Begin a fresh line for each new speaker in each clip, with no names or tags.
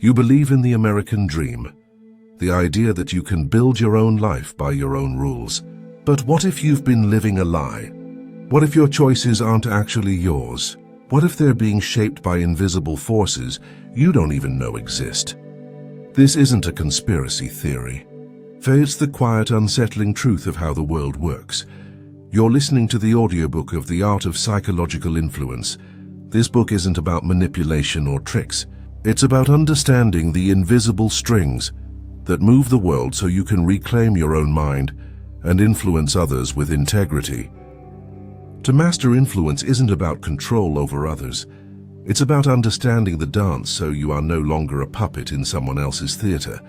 You believe in the American dream, the idea that you can build your own life by your own rules. But what if you've been living a lie? What if your choices aren't actually yours? What if they're being shaped by invisible forces you don't even know exist? This isn't a conspiracy theory. It's the quiet, unsettling truth of how the world works. You're listening to the audiobook of The Art of Psychological Influence. This book isn't about manipulation or tricks. It's about understanding the invisible strings that move the world so you can reclaim your own mind and influence others with integrity. To master influence isn't about control over others. It's about understanding the dance so you are no longer a puppet in someone else's theater.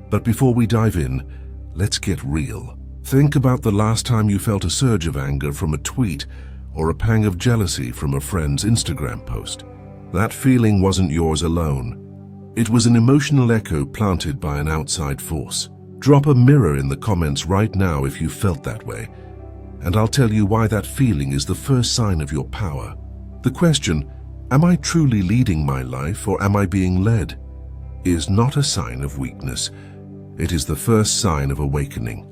But before we dive in, let's get real. Think about the last time you felt a surge of anger from a tweet or a pang of jealousy from a friend's Instagram post. That feeling wasn't yours alone. It was an emotional echo planted by an outside force. Drop a mirror in the comments right now if you felt that way, and I'll tell you why that feeling is the first sign of your power. The question, am I truly leading my life or am I being led, is not a sign of weakness. It is the first sign of awakening.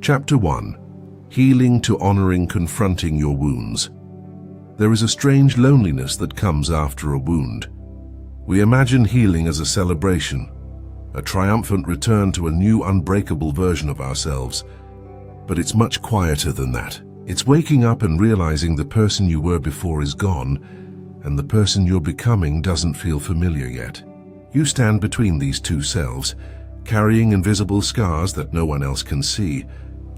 Chapter 1. Healing to Honoring Confronting Your Wounds. There is a strange loneliness that comes after a wound. We imagine healing as a celebration, a triumphant return to a new unbreakable version of ourselves. But it's much quieter than that. It's waking up and realizing the person you were before is gone, and the person you're becoming doesn't feel familiar yet. You stand between these two selves, carrying invisible scars that no one else can see,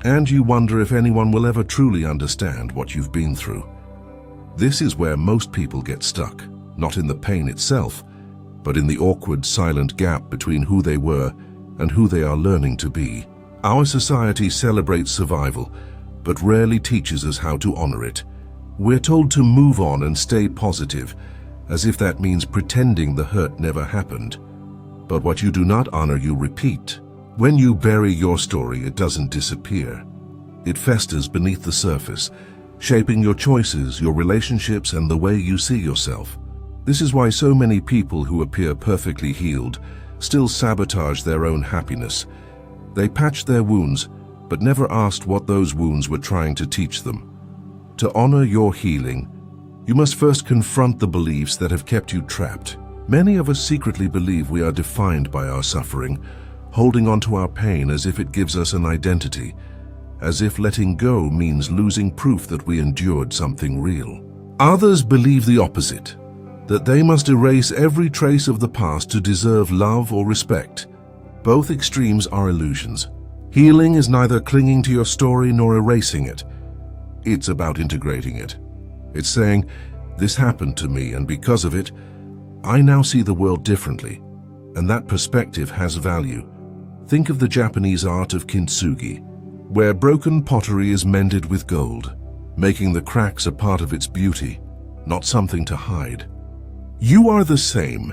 and you wonder if anyone will ever truly understand what you've been through. This is where most people get stuck, not in the pain itself, but in the awkward, silent gap between who they were and who they are learning to be. Our society celebrates survival, but rarely teaches us how to honor it. We're told to move on and stay positive, as if that means pretending the hurt never happened. But what you do not honor, you repeat. When you bury your story, it doesn't disappear. It festers beneath the surface, shaping your choices, your relationships, and the way you see yourself. This is why so many people who appear perfectly healed still sabotage their own happiness. They patched their wounds, but never asked what those wounds were trying to teach them. To honor your healing, you must first confront the beliefs that have kept you trapped. Many of us secretly believe we are defined by our suffering, holding on to our pain as if it gives us an identity, as if letting go means losing proof that we endured something real. Others believe the opposite, that they must erase every trace of the past to deserve love or respect. Both extremes are illusions. Healing is neither clinging to your story nor erasing it. It's about integrating it. It's saying, this happened to me, and because of it, I now see the world differently, and that perspective has value. Think of the Japanese art of kintsugi, where broken pottery is mended with gold, making the cracks a part of its beauty, not something to hide. You are the same.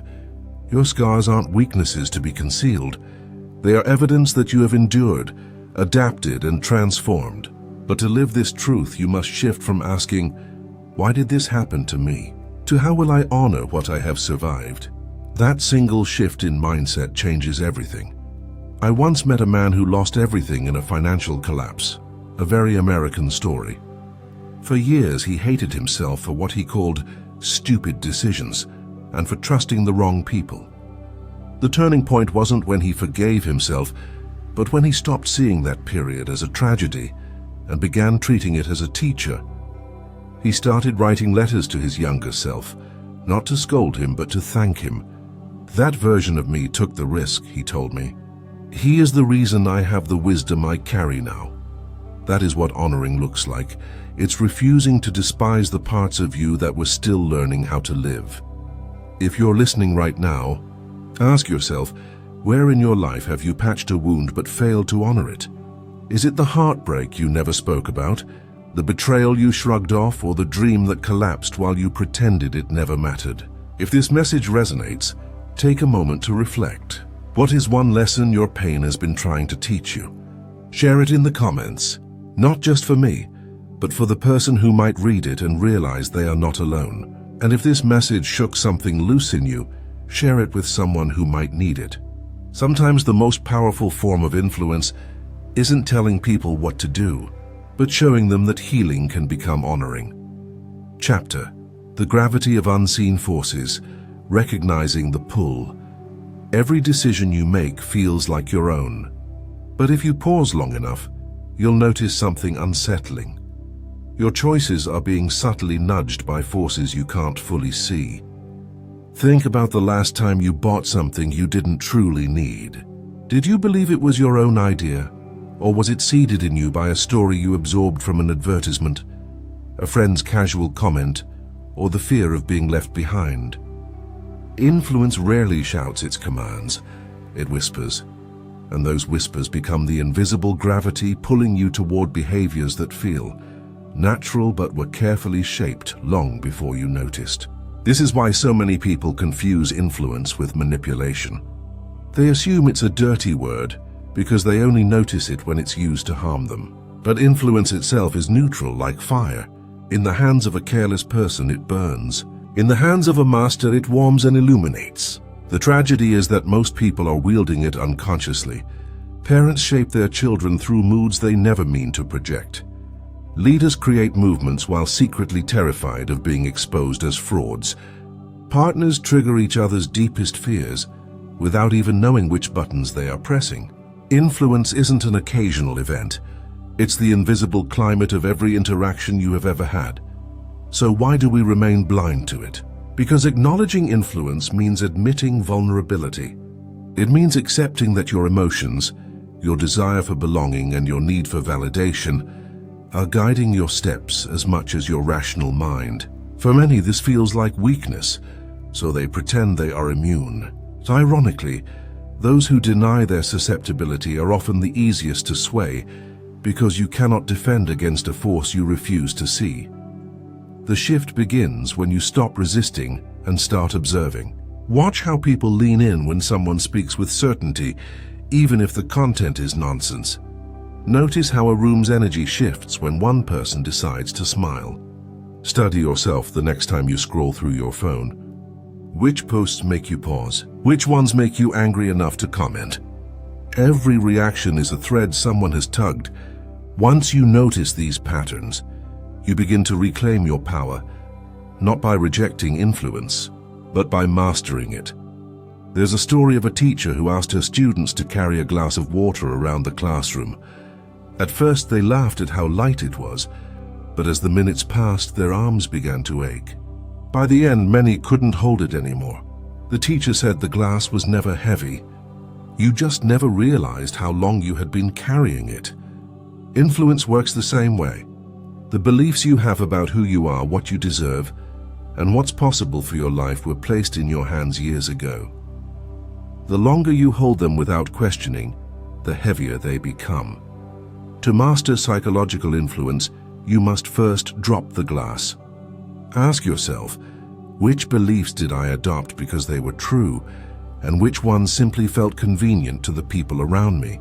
Your scars aren't weaknesses to be concealed. They are evidence that you have endured, adapted, and transformed. But to live this truth, you must shift from asking, why did this happen to me, to how will I honor what I have survived? That single shift in mindset changes everything. I once met a man who lost everything in a financial collapse, a very American story. For years, he hated himself for what he called stupid decisions and for trusting the wrong people. The turning point wasn't when he forgave himself, but when he stopped seeing that period as a tragedy and began treating it as a teacher. He started writing letters to his younger self, not to scold him, but to thank him. That version of me took the risk, he told me. He is the reason I have the wisdom I carry now. That is what honoring looks like. It's refusing to despise the parts of you that were still learning how to live. If you're listening right now, ask yourself, where in your life have you patched a wound but failed to honor it? Is it the heartbreak you never spoke about, the betrayal you shrugged off, or the dream that collapsed while you pretended it never mattered? If this message resonates, take a moment to reflect. What is one lesson your pain has been trying to teach you? Share it in the comments, not just for me, but for the person who might read it and realize they are not alone. And if this message shook something loose in you, Share it with someone who might need it. Sometimes the most powerful form of influence isn't telling people what to do, but showing them that healing can become honoring. Chapter: The Gravity of Unseen Forces, Recognizing the Pull. Every decision you make feels like your own. But if you pause long enough, you'll notice something unsettling. Your choices are being subtly nudged by forces you can't fully see. Think about the last time you bought something you didn't truly need. Did you believe it was your own idea? Or was it seeded in you by a story you absorbed from an advertisement, a friend's casual comment, or the fear of being left behind? Influence rarely shouts its commands. It whispers, and those whispers become the invisible gravity pulling you toward behaviors that feel natural but were carefully shaped long before you noticed. This is why so many people confuse influence with manipulation. They assume it's a dirty word because they only notice it when it's used to harm them. But influence itself is neutral, like fire. In the hands of a careless person, it burns. In the hands of a master, it warms and illuminates. The tragedy is that most people are wielding it unconsciously. Parents shape their children through moods they never mean to project. Leaders create movements while secretly terrified of being exposed as frauds. Partners trigger each other's deepest fears without even knowing which buttons they are pressing. Influence isn't an occasional event. It's the invisible climate of every interaction you have ever had. So why do we remain blind to it? Because acknowledging influence means admitting vulnerability. It means accepting that your emotions, your desire for belonging, and your need for validation are guiding your steps as much as your rational mind. For many, this feels like weakness, so they pretend they are immune. Ironically, those who deny their susceptibility are often the easiest to sway because you cannot defend against a force you refuse to see. The shift begins when you stop resisting and start observing. Watch how people lean in when someone speaks with certainty, even if the content is nonsense. Notice how a room's energy shifts when one person decides to smile. Study yourself the next time you scroll through your phone. Which posts make you pause? Which ones make you angry enough to comment? Every reaction is a thread someone has tugged. Once you notice these patterns, you begin to reclaim your power, not by rejecting influence, but by mastering it. There's a story of a teacher who asked her students to carry a glass of water around the classroom. At first they laughed at how light it was, but as the minutes passed, their arms began to ache. By the end, many couldn't hold it anymore. The teacher said the glass was never heavy. You just never realized how long you had been carrying it. Influence works the same way. The beliefs you have about who you are, what you deserve, and what's possible for your life were placed in your hands years ago. The longer you hold them without questioning, the heavier they become. To master psychological influence, you must first drop the glass. Ask yourself, which beliefs did I adopt because they were true, and which ones simply felt convenient to the people around me?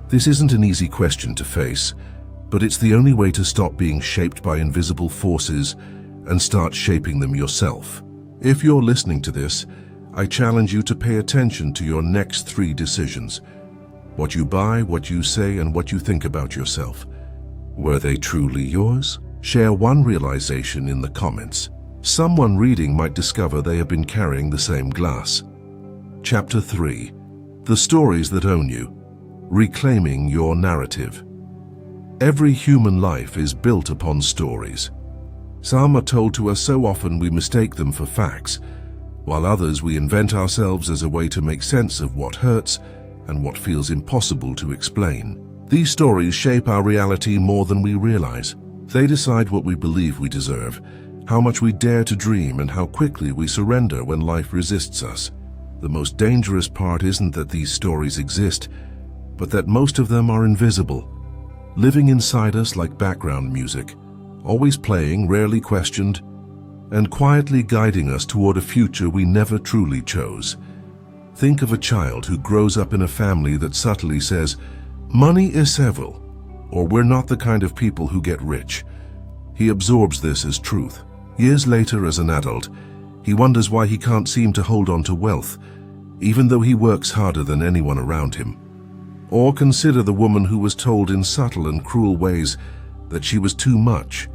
This isn't an easy question to face, but it's the only way to stop being shaped by invisible forces and start shaping them yourself. If you're listening to this, I challenge you to pay attention to your next 3 decisions. What you buy, what you say, and what you think about yourself. Were they truly yours? Share one realization in the comments. Someone reading might discover they have been carrying the same glass. Chapter 3. The Stories That Own You. Reclaiming Your Narrative. Every human life is built upon stories. Some are told to us so often we mistake them for facts, while others we invent ourselves as a way to make sense of what hurts and what feels impossible to explain. These stories shape our reality more than we realize. They decide what we believe we deserve, how much we dare to dream, and how quickly we surrender when life resists us. The most dangerous part isn't that these stories exist, but that most of them are invisible, living inside us like background music, always playing, rarely questioned, and quietly guiding us toward a future we never truly chose. Think of a child who grows up in a family that subtly says, "Money is evil," or "We're not the kind of people who get rich." He absorbs this as truth. Years later, as an adult, He wonders why he can't seem to hold on to wealth, even though he works harder than anyone around him. Or consider the woman who was told in subtle and cruel ways that she was too much,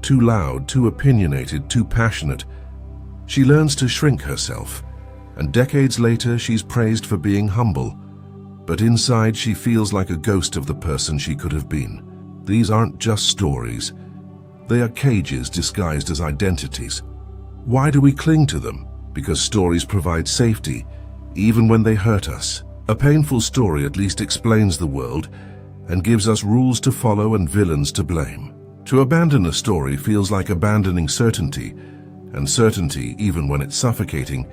too loud, too opinionated, too passionate. She learns to shrink herself, and decades later she's praised for being humble, but inside she feels like a ghost of the person she could have been. These aren't just stories. They are cages disguised as identities. Why do we cling to them? Because stories provide safety, even when they hurt us. A painful story at least explains the world and gives us rules to follow and villains to blame. To abandon a story feels like abandoning certainty, and certainty, even when it's suffocating,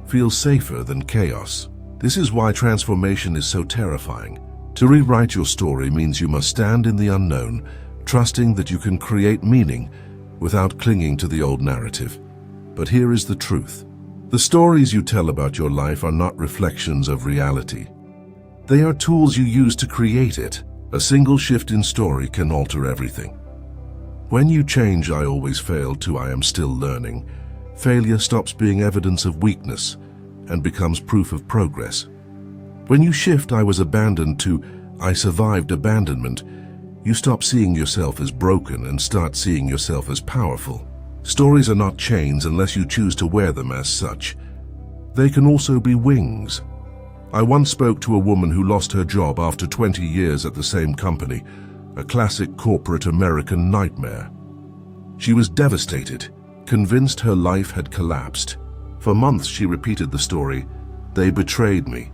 feels safer than chaos. This is why transformation is so terrifying. To rewrite your story means you must stand in the unknown, trusting that you can create meaning without clinging to the old narrative. But here is the truth. The stories you tell about your life are not reflections of reality. They are tools you use to create it. A single shift in story can alter everything. When you change "I always failed" to "I am still learning," failure stops being evidence of weakness and becomes proof of progress. When you shift "I was abandoned" to "I survived abandonment," you stop seeing yourself as broken and start seeing yourself as powerful. Stories are not chains unless you choose to wear them as such. They can also be wings. I once spoke to a woman who lost her job after 20 years at the same company, a classic corporate American nightmare. She was devastated, convinced her life had collapsed. For months she repeated the story, "They betrayed me.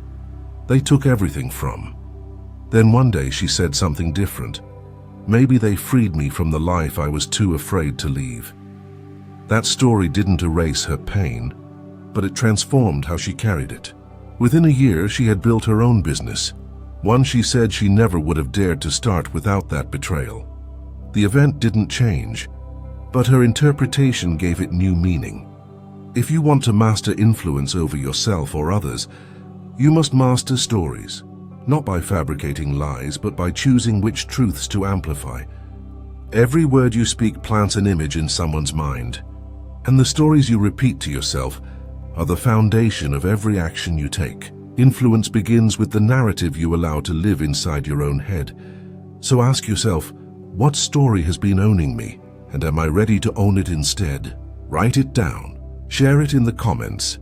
They took everything from." Then one day she said something different. "Maybe they freed me from the life I was too afraid to leave." That story didn't erase her pain, but it transformed how she carried it. Within a year, she had built her own business, one she said she never would have dared to start without that betrayal. The event didn't change, but her interpretation gave it new meaning. If you want to master influence over yourself or others, you must master stories, not by fabricating lies, but by choosing which truths to amplify. Every word you speak plants an image in someone's mind, and the stories you repeat to yourself are the foundation of every action you take. Influence begins with the narrative you allow to live inside your own head. So ask yourself, what story has been owning me, and am I ready to own it instead? Write it down. Share it in the comments,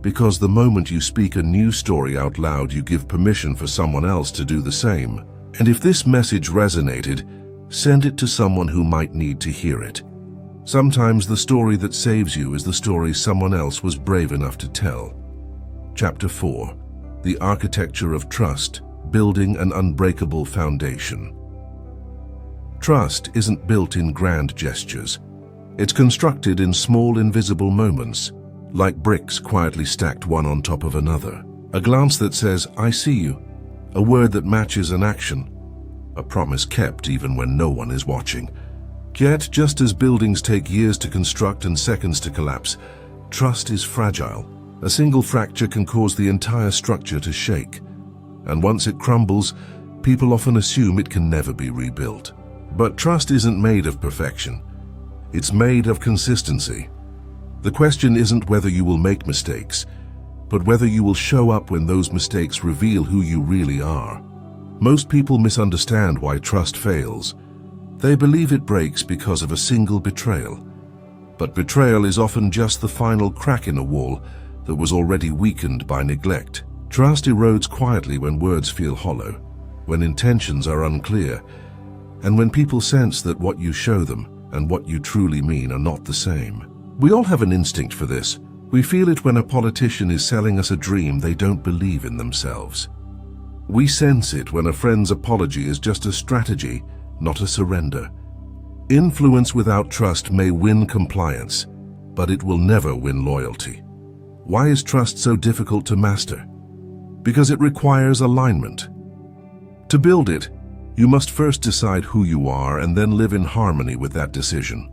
because the moment you speak a new story out loud, you give permission for someone else to do the same. And if this message resonated, send it to someone who might need to hear it. Sometimes the story that saves you is the story someone else was brave enough to tell. Chapter 4. The Architecture of Trust, Building an Unbreakable Foundation. Trust isn't built in grand gestures. It's constructed in small, invisible moments, like bricks quietly stacked one on top of another. A glance that says, "I see you," a word that matches an action, a promise kept even when no one is watching. Yet, just as buildings take years to construct and seconds to collapse, trust is fragile. A single fracture can cause the entire structure to shake. And once it crumbles, people often assume it can never be rebuilt. But trust isn't made of perfection. It's made of consistency. The question isn't whether you will make mistakes, but whether you will show up when those mistakes reveal who you really are. Most people misunderstand why trust fails. They believe it breaks because of a single betrayal. But betrayal is often just the final crack in a wall that was already weakened by neglect. Trust erodes quietly when words feel hollow, when intentions are unclear, and when people sense that what you show them and what you truly mean are not the same. We all have an instinct for this. We feel it when a politician is selling us a dream they don't believe in themselves. We sense it when a friend's apology is just a strategy, not a surrender. Influence without trust may win compliance, but it will never win loyalty. Why is trust so difficult to master? Because it requires alignment. To build it, you must first decide who you are and then live in harmony with that decision.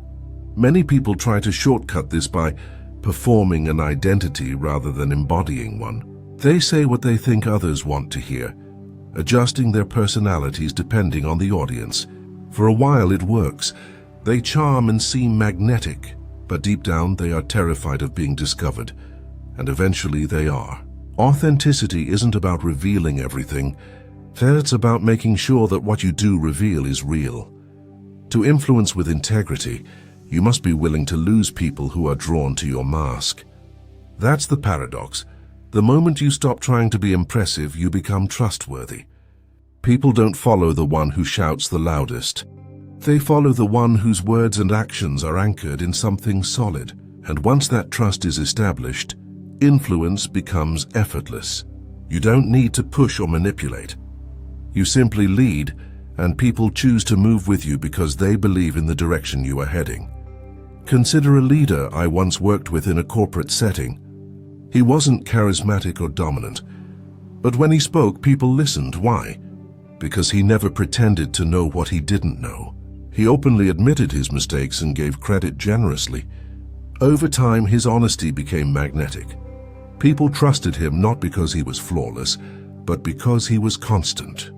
Many people try to shortcut this by performing an identity rather than embodying one. They say what they think others want to hear, adjusting their personalities depending on the audience. For a while it works. They charm and seem magnetic. but deep down they are terrified of being discovered, and eventually they are. Authenticity isn't about revealing everything, it's about making sure that what you do reveal is real. To influence with integrity, you must be willing to lose people who are drawn to your mask. That's the paradox. The moment you stop trying to be impressive, you become trustworthy. People don't follow the one who shouts the loudest. They follow the one whose words and actions are anchored in something solid. And once that trust is established, influence becomes effortless. You don't need to push or manipulate. You simply lead, and people choose to move with you because they believe in the direction you are heading. Consider a leader I once worked with in a corporate setting. He wasn't charismatic or dominant, but when he spoke, people listened. Why? Because he never pretended to know what he didn't know. He openly admitted his mistakes and gave credit generously. Over time, his honesty became magnetic. People trusted him not because he was flawless, but because he was constant.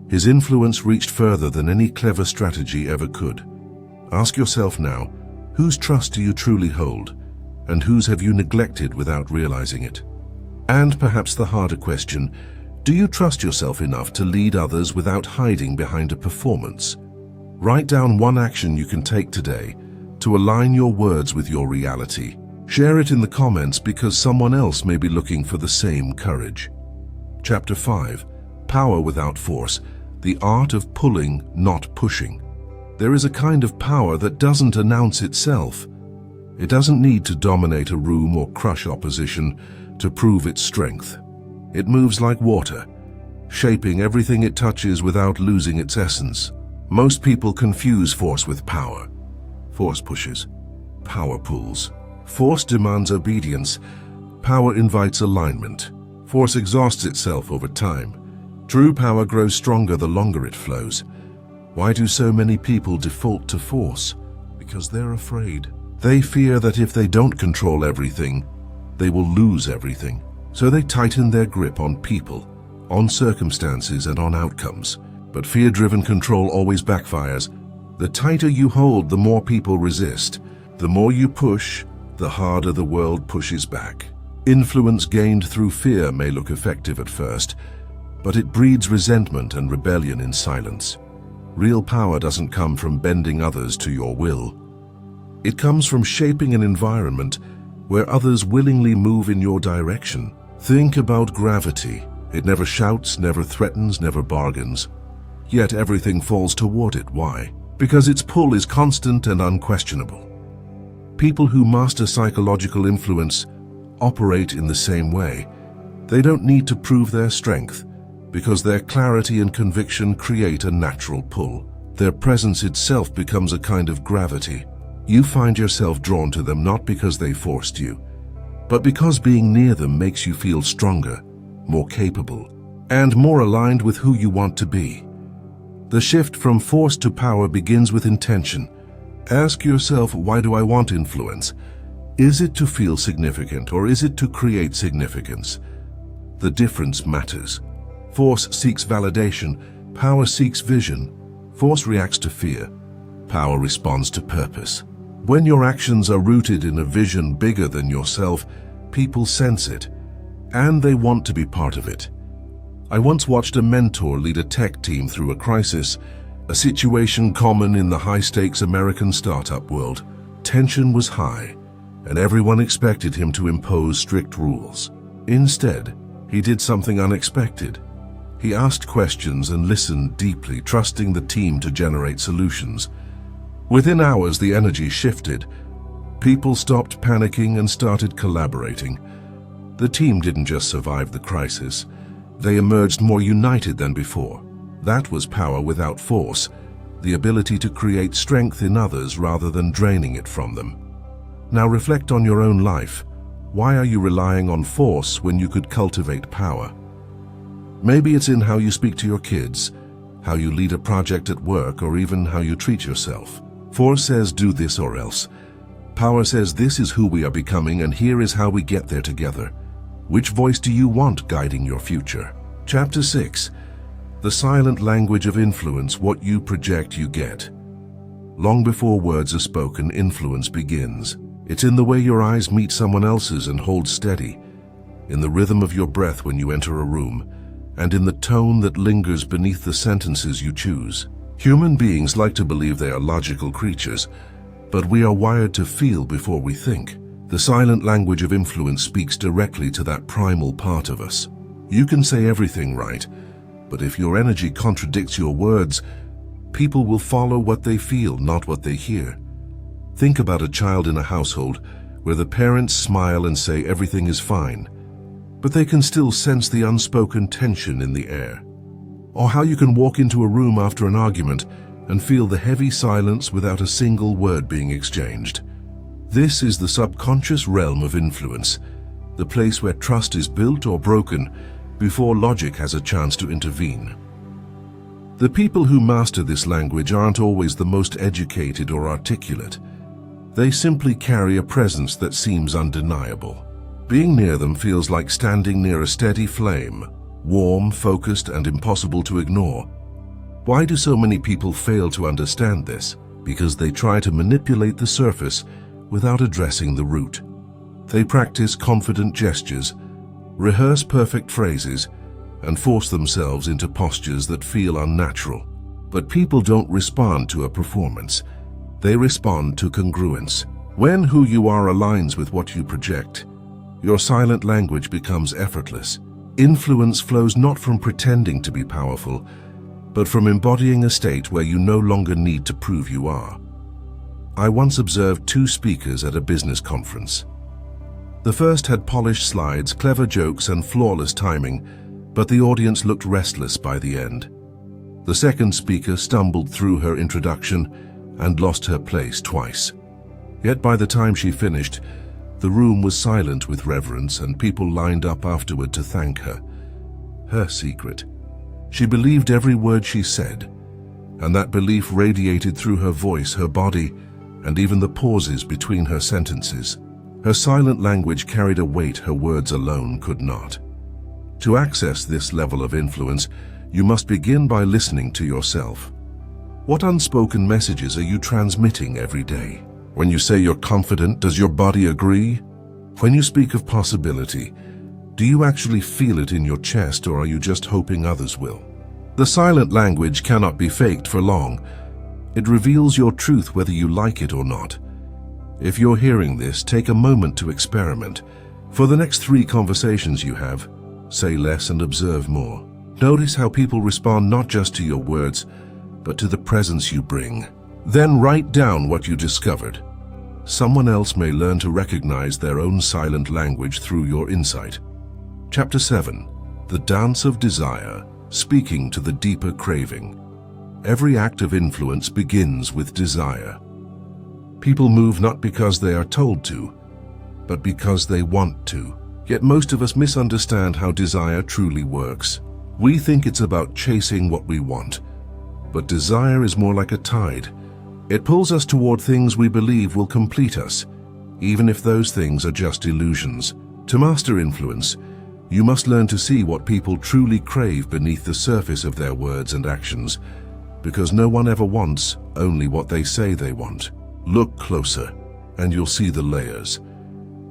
His influence reached further than any clever strategy ever could. Ask yourself now, whose trust do you truly hold, and whose have you neglected without realizing it? And perhaps the harder question, do you trust yourself enough to lead others without hiding behind a performance? Write down one action you can take today to align your words with your reality. Share it in the comments because someone else may be looking for the same courage. Chapter 5. Power without force. The art of pulling, not pushing. There is a kind of power that doesn't announce itself. It doesn't need to dominate a room or crush opposition to prove its strength. It moves like water, shaping everything it touches without losing its essence. Most people confuse force with power. Force pushes. Power pulls. Force demands obedience. Power invites alignment. Force exhausts itself over time. True power grows stronger the longer it flows. Why do so many people default to force? Because they're afraid. They fear that if they don't control everything, they will lose everything. So they tighten their grip on people, on circumstances, and on outcomes. But fear-driven control always backfires. The tighter you hold, the more people resist. The more you push, the harder the world pushes back. Influence gained through fear may look effective at first, but it breeds resentment and rebellion in silence. Real power doesn't come from bending others to your will. It comes from shaping an environment where others willingly move in your direction. Think about gravity. It never shouts, never threatens, never bargains. Yet everything falls toward it. Why? Because its pull is constant and unquestionable. People who master psychological influence operate in the same way. They don't need to prove their strength, because their clarity and conviction create a natural pull. Their presence itself becomes a kind of gravity. You find yourself drawn to them not because they forced you, but because being near them makes you feel stronger, more capable, and more aligned with who you want to be. The shift from force to power begins with intention. Ask yourself, why do I want influence? Is it to feel significant, or is it to create significance? The difference matters. Force seeks validation, power seeks vision. Force reacts to fear, power responds to purpose. When your actions are rooted in a vision bigger than yourself, people sense it, and they want to be part of it. I once watched a mentor lead a tech team through a crisis, a situation common in the high-stakes American startup world. Tension was high, and everyone expected him to impose strict rules. Instead, he did something unexpected. He asked questions and listened deeply, trusting the team to generate solutions. Within hours, the energy shifted. People stopped panicking and started collaborating. The team didn't just survive the crisis. They emerged more united than before. That was power without force, the ability to create strength in others rather than draining it from them. Now reflect on your own life. Why are you relying on force when you could cultivate power? Maybe it's in how you speak to your kids, how you lead a project at work, or even how you treat yourself. Force says do this or else. Power says this is who we are becoming and here is how we get there together. Which voice do you want guiding your future? Chapter 6. The silent language of influence. What you project, you get. Long before words are spoken, influence begins. It's in the way your eyes meet someone else's and hold steady, in the rhythm of your breath when you enter a room, and in the tone that lingers beneath the sentences you choose. Human beings like to believe they are logical creatures, but we are wired to feel before we think. The silent language of influence speaks directly to that primal part of us. You can say everything right, but if your energy contradicts your words, people will follow what they feel, not what they hear. Think about a child in a household where the parents smile and say everything is fine, but they can still sense the unspoken tension in the air. Or how you can walk into a room after an argument and feel the heavy silence without a single word being exchanged. This is the subconscious realm of influence, the place where trust is built or broken before logic has a chance to intervene. The people who master this language aren't always the most educated or articulate. They simply carry a presence that seems undeniable. Being near them feels like standing near a steady flame, warm, focused, and impossible to ignore. Why do so many people fail to understand this? Because they try to manipulate the surface without addressing the root. They practice confident gestures, rehearse perfect phrases, and force themselves into postures that feel unnatural. But people don't respond to a performance. They respond to congruence. When who you are aligns with what you project, your silent language becomes effortless. Influence flows not from pretending to be powerful, but from embodying a state where you no longer need to prove you are. I once observed two speakers at a business conference. The first had polished slides, clever jokes, and flawless timing, but the audience looked restless by the end. The second speaker stumbled through her introduction and lost her place twice. Yet by the time she finished, the room was silent with reverence and people lined up afterward to thank her. Her secret: she believed every word she said, and that belief radiated through her voice, her body, and even the pauses between her sentences. Her silent language carried a weight her words alone could not. To access this level of influence, you must begin by listening to yourself. What unspoken messages are you transmitting every day? When you say you're confident, does your body agree? When you speak of possibility, do you actually feel it in your chest, or are you just hoping others will? The silent language cannot be faked for long. It reveals your truth whether you like it or not. If you're hearing this, take a moment to experiment. For the next 3 conversations you have, say less and observe more. Notice how people respond not just to your words, but to the presence you bring. Then write down what you discovered. Someone else may learn to recognize their own silent language through your insight. Chapter 7. The Dance of Desire, Speaking to the Deeper Craving. Every act of influence begins with desire. People move not because they are told to, but because they want to. Yet most of us misunderstand how desire truly works. We think it's about chasing what we want, but desire is more like a tide. It pulls us toward things we believe will complete us, even if those things are just illusions. To master influence, you must learn to see what people truly crave beneath the surface of their words and actions, because no one ever wants only what they say they want. Look closer, and you'll see the layers.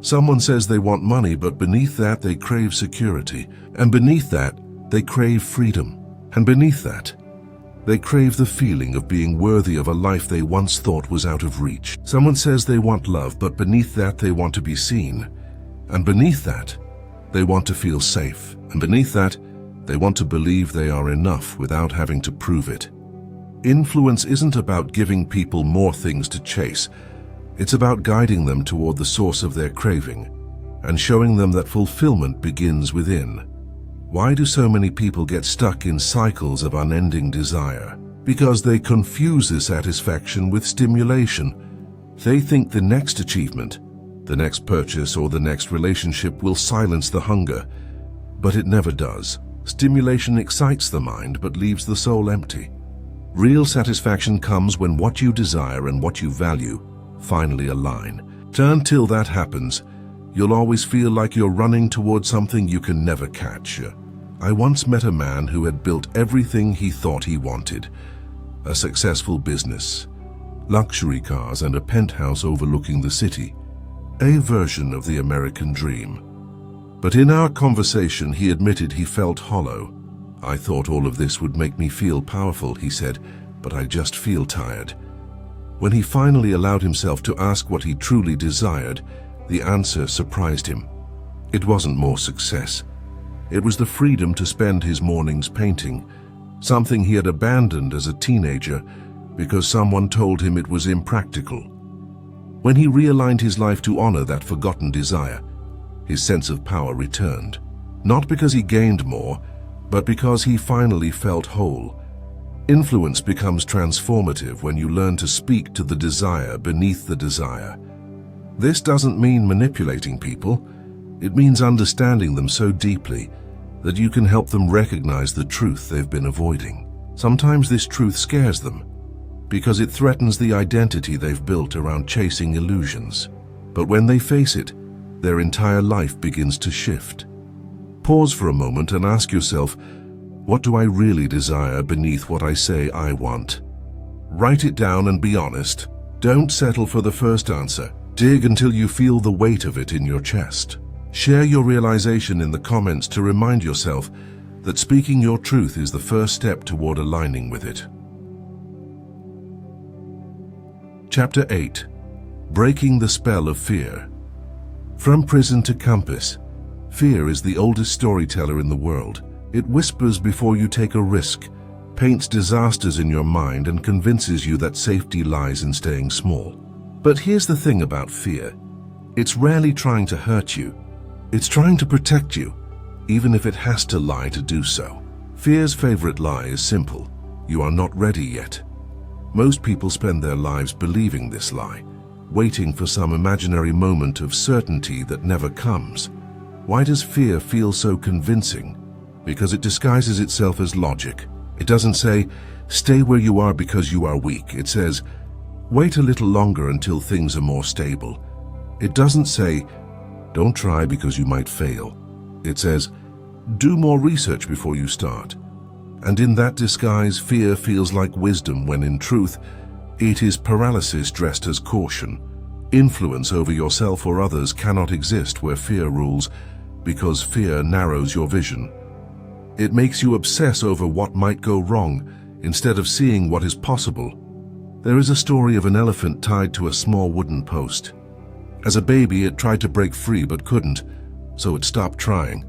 Someone says they want money, but beneath that they crave security, and beneath that they crave freedom, and beneath that they crave the feeling of being worthy of a life they once thought was out of reach. Someone says they want love, but beneath that they want to be seen, and beneath that they want to feel safe, and beneath that they want to believe they are enough without having to prove it. Influence isn't about giving people more things to chase. It's about guiding them toward the source of their craving and showing them that fulfillment begins within. Why do so many people get stuck in cycles of unending desire? Because they confuse the satisfaction with stimulation. They think the next achievement, the next purchase, or the next relationship will silence the hunger, but it never does. Stimulation excites the mind but leaves the soul empty. Real satisfaction comes when what you desire and what you value finally align. Until that happens, you'll always feel like you're running towards something you can never catch. I once met a man who had built everything he thought he wanted: a successful business, luxury cars, and a penthouse overlooking the city. a version of the American dream. But in our conversation, he admitted he felt hollow. "I thought all of this would make me feel powerful," he said, "but I just feel tired." When he finally allowed himself to ask what he truly desired, the answer surprised him. It wasn't more success. It was the freedom to spend his mornings painting, something he had abandoned as a teenager because someone told him it was impractical. When he realigned his life to honor that forgotten desire, his sense of power returned. Not because he gained more, but because he finally felt whole. Influence becomes transformative when you learn to speak to the desire beneath the desire. This doesn't mean manipulating people. It means understanding them so deeply that you can help them recognize the truth they've been avoiding. Sometimes this truth scares them because it threatens the identity they've built around chasing illusions. But when they face it, their entire life begins to shift. Pause for a moment and ask yourself, what do I really desire beneath what I say I want? Write it down and be honest. Don't settle for the first answer. Dig until you feel the weight of it in your chest. Share your realization in the comments to remind yourself that speaking your truth is the first step toward aligning with it. Chapter 8. Breaking the Spell of Fear. From prison to compass, fear is the oldest storyteller in the world. It whispers before you take a risk, paints disasters in your mind, and convinces you that safety lies in staying small. But here's the thing about fear. It's rarely trying to hurt you. It's trying to protect you, even if it has to lie to do so. Fear's favorite lie is simple: you are not ready yet. Most people spend their lives believing this lie, waiting for some imaginary moment of certainty that never comes. Why does fear feel so convincing? Because it disguises itself as logic. It doesn't say, "Stay where you are because you are weak." It says, "Wait a little longer until things are more stable." It doesn't say, "Don't try because you might fail." It says, "Do more research before you start." And in that disguise, fear feels like wisdom when in truth, it is paralysis dressed as caution. Influence over yourself or others cannot exist where fear rules, because fear narrows your vision. It makes you obsess over what might go wrong instead of seeing what is possible. There is a story of an elephant tied to a small wooden post. As a baby, it tried to break free but couldn't, so it stopped trying.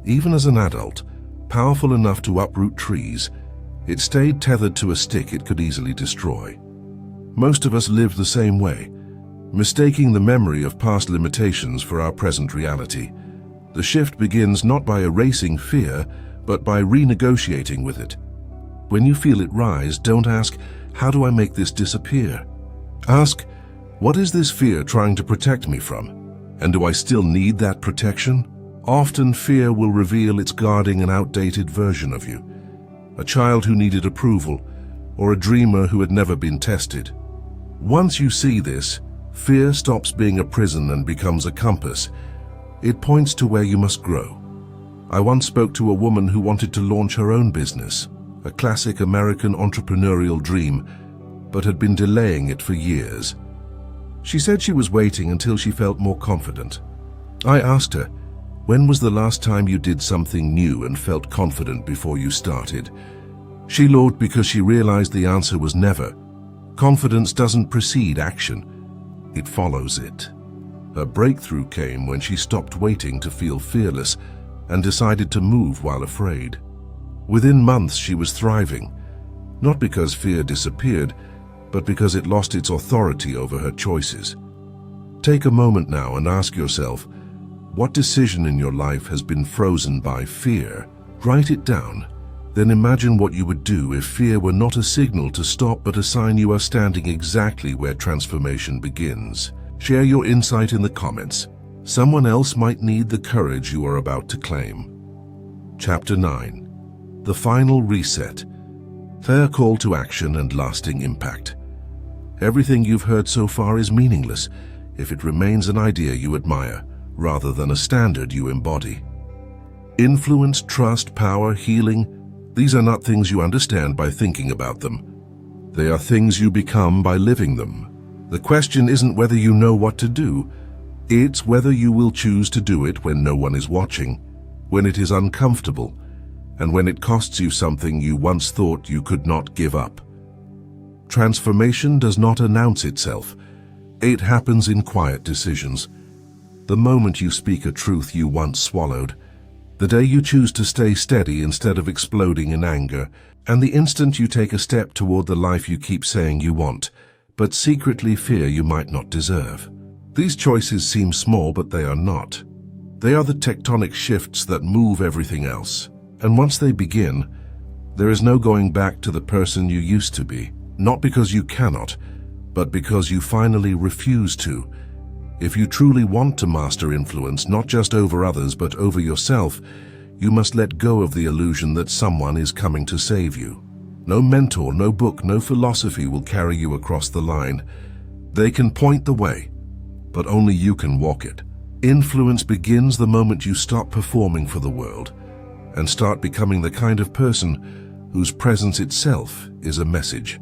Even as an adult, powerful enough to uproot trees, it stayed tethered to a stick it could easily destroy. Most of us live the same way, mistaking the memory of past limitations for our present reality. The shift begins not by erasing fear, but by renegotiating with it. When you feel it rise, don't ask, "How do I make this disappear?" Ask, "What is this fear trying to protect me from? And do I still need that protection?" Often fear will reveal it's guarding an outdated version of you, a child who needed approval, or a dreamer who had never been tested. Once you see this, fear stops being a prison and becomes a compass. It points to where you must grow. I once spoke to a woman who wanted to launch her own business, a classic American entrepreneurial dream, but had been delaying it for years. She said she was waiting until she felt more confident. I asked her, "When was the last time you did something new and felt confident before you started?" She laughed because she realized the answer was never. Confidence doesn't precede action, it follows it. Her breakthrough came when she stopped waiting to feel fearless and decided to move while afraid. Within months, she was thriving, not because fear disappeared, but because it lost its authority over her choices. Take a moment now and ask yourself, what decision in your life has been frozen by fear? Write it down. Then imagine what you would do if fear were not a signal to stop but a sign you are standing exactly where transformation begins. Share your insight in the comments. Someone else might need the courage you are about to claim. Chapter 9. The Final Reset. Fair call to action and lasting impact. Everything you've heard so far is meaningless if it remains an idea you admire, rather than a standard you embody. Influence, trust, power, healing, these are not things you understand by thinking about them. They are things you become by living them. The question isn't whether you know what to do, It's whether you will choose to do it when no one is watching, when it is uncomfortable, and when it costs you something you once thought you could not give up. Transformation does not announce itself. It happens in quiet decisions. The moment you speak a truth you once swallowed, the day you choose to stay steady instead of exploding in anger, and the instant you take a step toward the life you keep saying you want, but secretly fear you might not deserve. These choices seem small, but they are not. They are the tectonic shifts that move everything else. And once they begin, there is no going back to the person you used to be, not because you cannot, but because you finally refuse to. If you truly want to master influence, not just over others, but over yourself, you must let go of the illusion that someone is coming to save you. No mentor, no book, no philosophy will carry you across the line. They can point the way, but only you can walk it. Influence begins the moment you stop performing for the world and start becoming the kind of person whose presence itself is a message.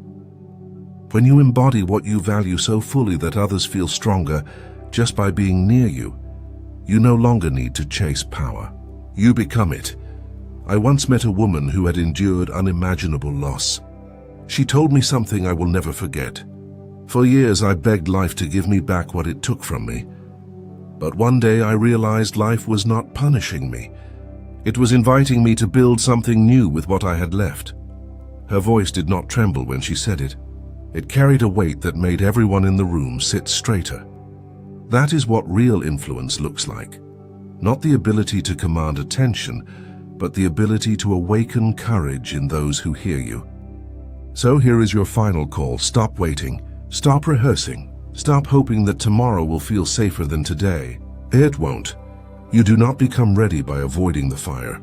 When you embody what you value so fully that others feel stronger just by being near you, you no longer need to chase power. You become it. I once met a woman who had endured unimaginable loss. She told me something I will never forget. For years I begged life to give me back what it took from me. But one day I realized life was not punishing me. It was inviting me to build something new with what I had left. Her voice did not tremble when she said it. It carried a weight that made everyone in the room sit straighter. That is what real influence looks like. Not the ability to command attention, but the ability to awaken courage in those who hear you. So here is your final call. Stop waiting. Stop rehearsing. Stop hoping that tomorrow will feel safer than today. It won't. You do not become ready by avoiding the fire.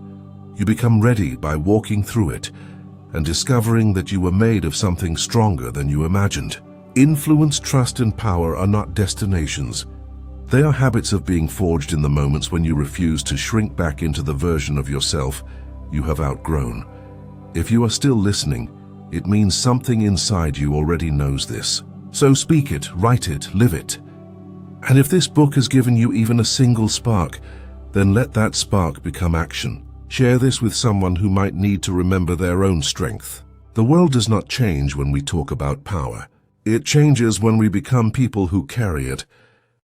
You become ready by walking through it and discovering that you were made of something stronger than you imagined. Influence, trust, and power are not destinations. They are habits of being forged in the moments when you refuse to shrink back into the version of yourself you have outgrown. If you are still listening, it means something inside you already knows this. So speak it, write it, live it. And if this book has given you even a single spark, then let that spark become action. Share this with someone who might need to remember their own strength. The world does not change when we talk about power. It changes when we become people who carry it.